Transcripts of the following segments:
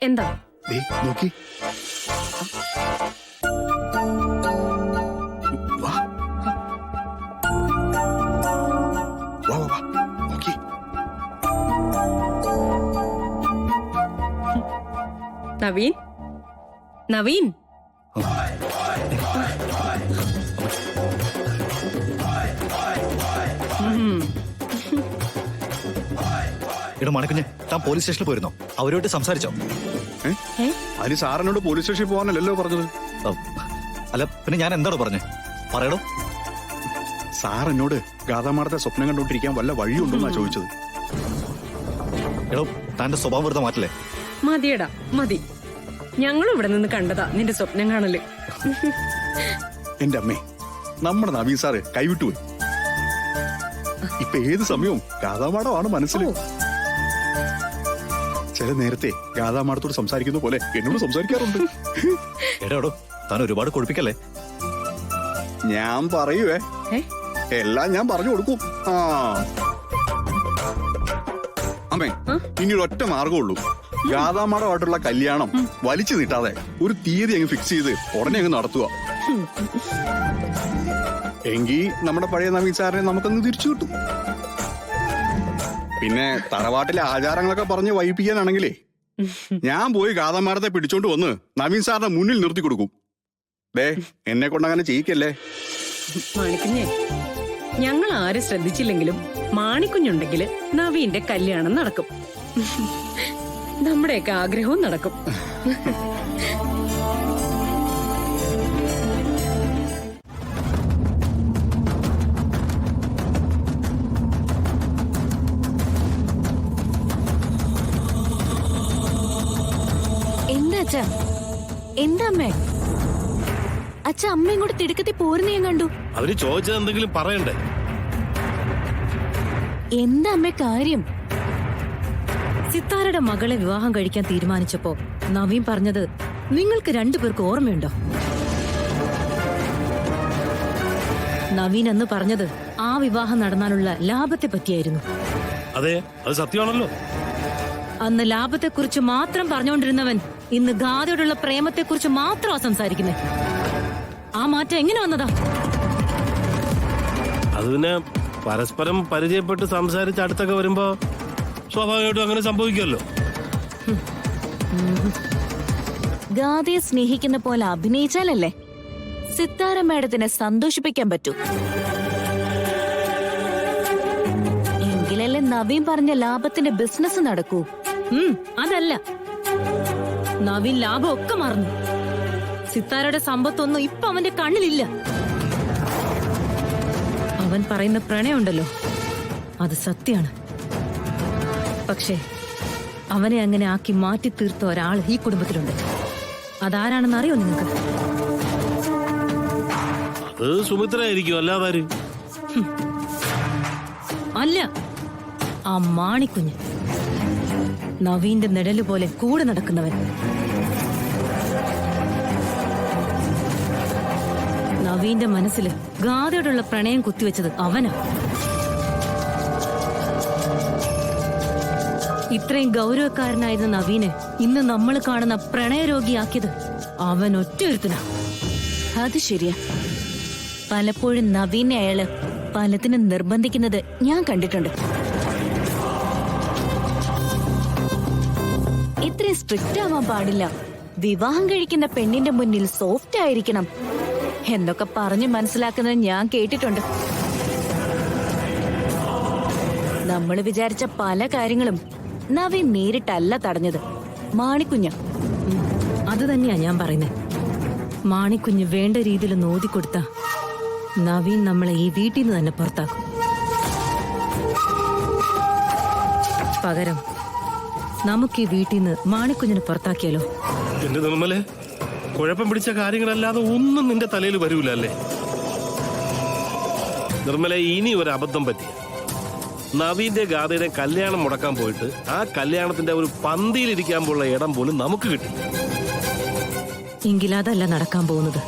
എന്താ? നോക്കി നോക്കി നവീൻ, നവീൻ, എടാ മണിക്കുഞ്ഞ്, താൻ പോലീസ് സ്റ്റേഷനിൽ പോയിരുന്നോ? അവരോട്ട് സംസാരിച്ചോ? അതിന് സാറിനോട് പോലീസ് സ്റ്റേഷനിൽ പോകാനല്ലോ പറഞ്ഞത്. അല്ല പിന്നെ ഞാൻ എന്താണോ പറഞ്ഞേ? പറയടോ. സാർ എന്നോട് ഗാഥാമാടത്തെ സ്വപ്നം കണ്ടോണ്ടിരിക്കാൻ വല്ല വഴിയുണ്ടെന്നാ ചോദിച്ചത്. എടോ, താന്റെ സ്വഭാവം വെറുതെ മാറ്റല്ലേ? മതിയടാ മതി. ഞങ്ങളും ഇവിടെ നിന്ന് കണ്ടതാ നിന്റെ സ്വപ്നം കാണല്. എന്റെ അമ്മേ, നമ്മുടെ നവീൻ സാറ് കൈവിട്ടുപോയി. ഇപ്പൊ ഏത് സമയവും ഗാഥാമാടമാണ് മനസ്സിൽ. ചില നേരത്തെ ഗാഥാമാടത്തോട് സംസാരിക്കുന്ന പോലെ എന്നോട് സംസാരിക്കാറുണ്ട്. എടോ, താൻ ഒരുപാട് കൊഴുപ്പിക്കല്ലേ? ഞാൻ പറയുവേ, എല്ലാം ഞാൻ പറഞ്ഞു കൊടുക്കും. അമ്മേ, ഇനി ഒരൊറ്റ മാർഗമുള്ളൂ. ഗാഥാമാടമായിട്ടുള്ള കല്യാണം വലിച്ചു നീട്ടാതെ ഒരു തീയതി അങ്ങ് ഫിക്സ് ചെയ്ത് ഉടനെ അങ്ങ് നടത്തുക. എങ്കിൽ നമ്മുടെ പഴയ നവീൻ സാറിനെ നമുക്കങ്ങ് തിരിച്ചു കിട്ടും. പിന്നെ തറവാട്ടിലെ ആചാരങ്ങളൊക്കെ പറഞ്ഞ് വൈകിപ്പിക്കാനാണെങ്കിലേ ഞാൻ പോയി ഗാഥാമാടത്തെ പിടിച്ചോണ്ട് വന്ന് നവീൻ സാറിന്റെ മുന്നിൽ നിർത്തി കൊടുക്കും. എന്നെ കൊണ്ടങ്ങനെ ചെയ്യിക്കല്ലേ. മാണിക്കുഞ്ഞെ, ഞങ്ങൾ ആരും ശ്രദ്ധിച്ചില്ലെങ്കിലും മാണിക്കുഞ്ഞുണ്ടെങ്കിൽ നവീന്റെ കല്യാണം നടക്കും. നമ്മുടെയൊക്കെ ആഗ്രഹവും നടക്കും. എന്താ അച്ഛാ? എന്താ അമ്മേ? അച്ഛ അമ്മയും കൂടെ തിടുക്കത്തിൽ പോരുന്ന ഞാൻ കണ്ടു. അവര് ചോദിച്ചത് എന്തെങ്കിലും പറയണ്ടേ? എന്താ അമ്മേ കാര്യം? സിത്താരയുടെ മകളെ വിവാഹം കഴിക്കാൻ തീരുമാനിച്ചപ്പോ നവീൻ പറഞ്ഞത് നിങ്ങൾക്ക് രണ്ടുപേർക്ക് ഓർമ്മയുണ്ടോ? നവീൻ അന്ന് പറഞ്ഞത് ആ വിവാഹം നടന്നാലുള്ള ലാഭത്തെ പറ്റിയായിരുന്നു. അതെ, അത് സത്യമാണല്ലോ. അന്ന് ലാഭത്തെക്കുറിച്ച് മാത്രം പറഞ്ഞുകൊണ്ടിരുന്നവൻ ഇന്ന് ഗാഥയോടുള്ള പ്രേമത്തെക്കുറിച്ച് മാത്രമാ സംസാരിക്കുന്നത്. ആ മാറ്റം എങ്ങനെ വന്നതാ? അത് പിന്നെ പരസ്പരം പരിചയപ്പെട്ട് സംസാരിച്ച് അടുത്തൊക്കെ വരുമ്പോ സ്വാഭാവികമായിട്ടും അങ്ങനെ സംഭവിക്കുമല്ലോ. ഗാഥയെ സ്നേഹിക്കുന്ന പോലെ അഭിനയിച്ചാലല്ലേ സിത്താര മേഡത്തിനെ സന്തോഷിപ്പിക്കാൻ പറ്റൂ. എങ്കിലല്ലേ നവീൻ പറഞ്ഞ ലാഭത്തിന്റെ ബിസിനസ് നടക്കൂ. അതല്ല, നവീൻ ലാഭം ഒക്കെ മറന്നു. സിത്താരയുടെ സമ്പത്തൊന്നും ഇപ്പൊ അവന്റെ കണ്ണിലില്ല. അവൻ പറയുന്ന പ്രണയമുണ്ടല്ലോ, അത് സത്യാണ്. പക്ഷേ അവനെ അങ്ങനെ ആക്കി മാറ്റി തീർത്ത ഒരാൾ ഈ കുടുംബത്തിലുണ്ട്. അതാരാണെന്ന് അറിയോ നിങ്ങൾക്ക്? അത് സുമിത്രയായിരിക്കും, അല്ലാതാര്? അല്ല, ആ മാണിക്കുഞ്ഞ്, നവീന്റെ നിഴല് പോലെ കൂടെ നടക്കുന്നവൻ. നവീന്റെ മനസ്സില് ഗാഥയോടുള്ള പ്രണയം കുത്തിവെച്ചത് അവനാ. ഇത്രയും ഗൗരവക്കാരനായിരുന്ന നവീനെ ഇന്ന് നമ്മൾ കാണുന്ന പ്രണയരോഗിയാക്കിയത് അവൻ ഒറ്റയൊരുത്തനാ. അത് ശരിയാ. പലപ്പോഴും നവീനെ അയാള് പലതിനും നിർബന്ധിക്കുന്നത് ഞാൻ കണ്ടിട്ടുണ്ട്. ഇത്രയും സ്ട്രിക്റ്റ് ആവാൻ പാടില്ല, വിവാഹം കഴിക്കുന്ന പെണ്ണിന്റെ മുന്നിൽ സോഫ്റ്റ് ആയിരിക്കണം എന്നൊക്കെ പറഞ്ഞ് മനസ്സിലാക്കുന്നത് ഞാൻ കേട്ടിട്ടുണ്ട്. നമ്മൾ വിചാരിച്ച പല കാര്യങ്ങളും നവീൻ നേരിട്ടല്ല തടഞ്ഞത്, മാണിക്കുഞ്ഞ്. അത് തന്നെയാ ഞാൻ പറയുന്നത്. മാണിക്കുഞ്ഞ് വേണ്ട രീതിയിൽ നോദിക്കൊടുത്ത നവീൻ നമ്മളെ ഈ വീട്ടിൽ നിന്ന് തന്നെ പുറത്താക്കും. പകരം നമുക്ക് ഈ വീട്ടിൽ നിന്ന് മാണിക്കുഞ്ഞിനെ പുറത്താക്കിയാലോ? എന്റെ നിർമ്മലെ, കുഴപ്പം പിടിച്ച കാര്യങ്ങളല്ലാതെ ഒന്നും നിന്റെ തലയിൽ വരൂല അല്ലേ? നിർമ്മലെ, ഇനി ഒരു അബദ്ധം പറ്റി നവീന്റെ ഗാഥയുടെ കല്യാണം മുടക്കാൻ പോയിട്ട് ആ കല്യാണത്തിന്റെ ഒരു പന്തിയിലിരിക്കാൻ പോലുള്ള ഇടം പോലും നമുക്ക് കിട്ടി. എങ്കിലതല്ല നടക്കാൻ പോകുന്നത്.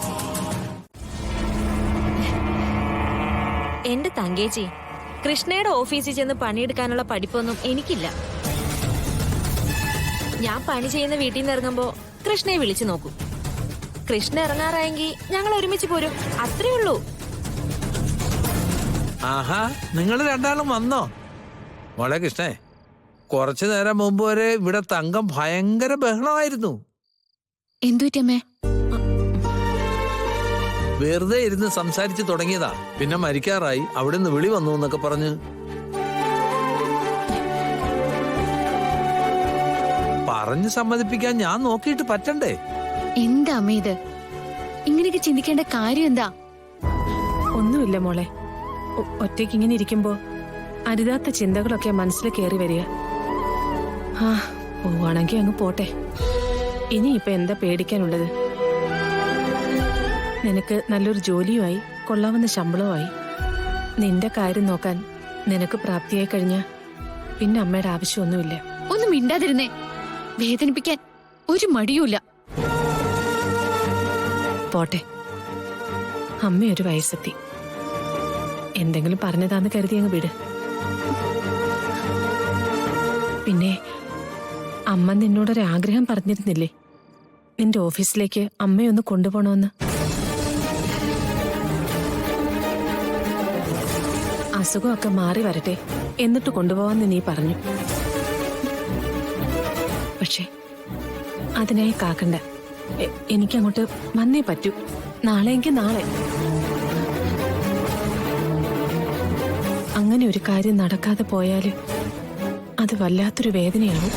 എന്റെ തങ്കേച്ചി, കൃഷ്ണയുടെ ഓഫീസിൽ ചെന്ന് പണിയെടുക്കാനുള്ള പഠിപ്പൊന്നും എനിക്കില്ല. ഞാൻ പണി ചെയ്യുന്ന വീട്ടിൽ നിന്ന് ഇറങ്ങുമ്പോ കൃഷ്ണയെ വിളിച്ചു നോക്കും. കൃഷ്ണ ഇറങ്ങാറായെങ്കിൽ ഞങ്ങൾ ഒരുമിച്ച് പോരും. അത്രേ ഉള്ളൂ. ആഹാ, നിങ്ങൾ രണ്ടാളും വന്നോ? മോളെ കൃഷ്ണേ, കുറച്ചു നേരം മുമ്പ് വരെ ഇവിടെ തങ്കം ഭയങ്കര ബഹളമായിരുന്നു. എന്തുറ്റമ്മേ? വെറുതെ ഇരുന്ന് സംസാരിച്ചു തുടങ്ങിയതാ. പിന്നെ മരിക്കാറായി, അവിടെ നിന്ന് വിളി വന്നു എന്നൊക്കെ പറഞ്ഞ്. പറഞ്ഞു സമ്മതിപ്പിക്കാൻ ഞാൻ നോക്കിയിട്ട് പറ്റണ്ടേ? എന്താ അമ്മ ഇത്? ഇങ്ങനെയൊക്കെ ചിന്തിക്കേണ്ട കാര്യം എന്താ? ഒന്നുമില്ല മോളെ. ഒറ്റയ്ക്ക് ഇങ്ങനെ ഇരിക്കുമ്പോ അരുതാത്ത ചിന്തകളൊക്കെ മനസ്സിൽ കയറി വരിക. ആ, പോവാണെങ്കി അങ്ങ് പോട്ടെ. ഇനിയിപ്പൊ എന്താ പേടിക്കാനുള്ളത്? നിനക്ക് നല്ലൊരു ജോലിയുമായി, കൊള്ളാവുന്ന ശമ്പളവുമായി. നിന്റെ കാര്യം നോക്കാൻ നിനക്ക് പ്രാപ്തിയായി കഴിഞ്ഞ പിന്നെ അമ്മയുടെ ആവശ്യമൊന്നുമില്ല. ഒന്നും മിണ്ടാതിരുന്നേ. വേദനിപ്പിക്കാൻ ഒരു മടിയുമില്ല. പോട്ടെ, അമ്മയൊരു വയസ്സെത്തി. എന്തെങ്കിലും പറഞ്ഞതാന്ന് കരുതി അങ്ങ് വിട്. പിന്നെ അമ്മ നിന്നോടൊരാഗ്രഹം പറഞ്ഞിരുന്നില്ലേ, നിന്റെ ഓഫീസിലേക്ക് അമ്മയൊന്ന് കൊണ്ടുപോകണമെന്ന്? അസുഖമൊക്കെ മാറി വരട്ടെ എന്നിട്ട് കൊണ്ടുപോകാന്ന് നീ പറഞ്ഞു. പക്ഷെ അതിനായി കാക്കണ്ട. എനിക്കങ്ങോട്ട് വന്നേ പറ്റൂ. നാളെയെങ്കിൽ നാളെ. അങ്ങനെ ഒരു കാര്യം നടക്കാതെ പോയാല് അത് വല്ലാത്തൊരു വേദനയാവും.